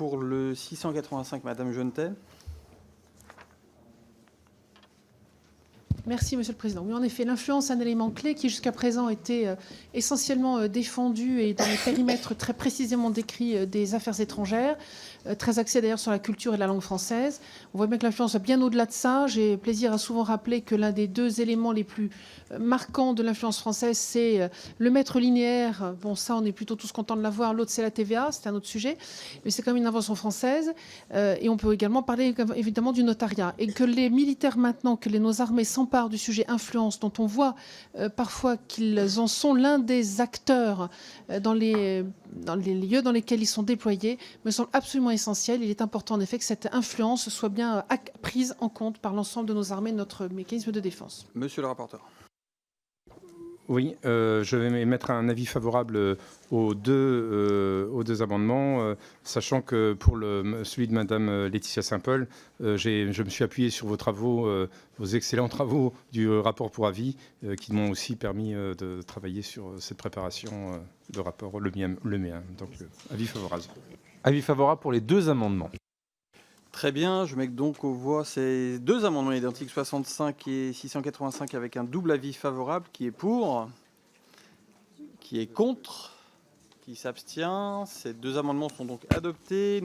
pour le 685, Madame Genetet. Merci, Monsieur le Président. Oui, en effet, l'influence est un élément clé qui, jusqu'à présent, était essentiellement défendu et dans les périmètres très précisément décrits des affaires étrangères, très axé d'ailleurs sur la culture et la langue française. On voit bien que l'influence va bien au-delà de ça. J'ai plaisir à souvent rappeler que l'un des deux éléments les plus marquants de l'influence française, c'est le maître linéaire. Bon, ça, on est plutôt tous contents de l'avoir. L'autre, c'est la TVA. C'est un autre sujet. Mais c'est quand même une invention française. Et on peut également parler, évidemment, du notariat. Et que les militaires, maintenant, que nos armées s'emparent du sujet influence, dont on voit parfois qu'ils en sont l'un des acteurs dans les lieux dans lesquels ils sont déployés, me semble absolument essentiel. Il est important en effet que cette influence soit bien prise en compte par l'ensemble de nos armées, notre mécanisme de défense. Monsieur le rapporteur. Oui, je vais émettre un avis favorable aux deux amendements, sachant que pour celui de Madame Laetitia Saint-Paul, je me suis appuyé sur vos travaux, vos excellents travaux du rapport pour avis, qui m'ont aussi permis de travailler sur cette préparation de rapport, le mien. Donc, avis favorable. Avis favorable pour les deux amendements. Très bien, je mets donc aux voix ces deux amendements identiques, 65 et 685, avec un double avis favorable. Qui est pour? Qui est contre? Qui s'abstient? Ces deux amendements sont donc adoptés.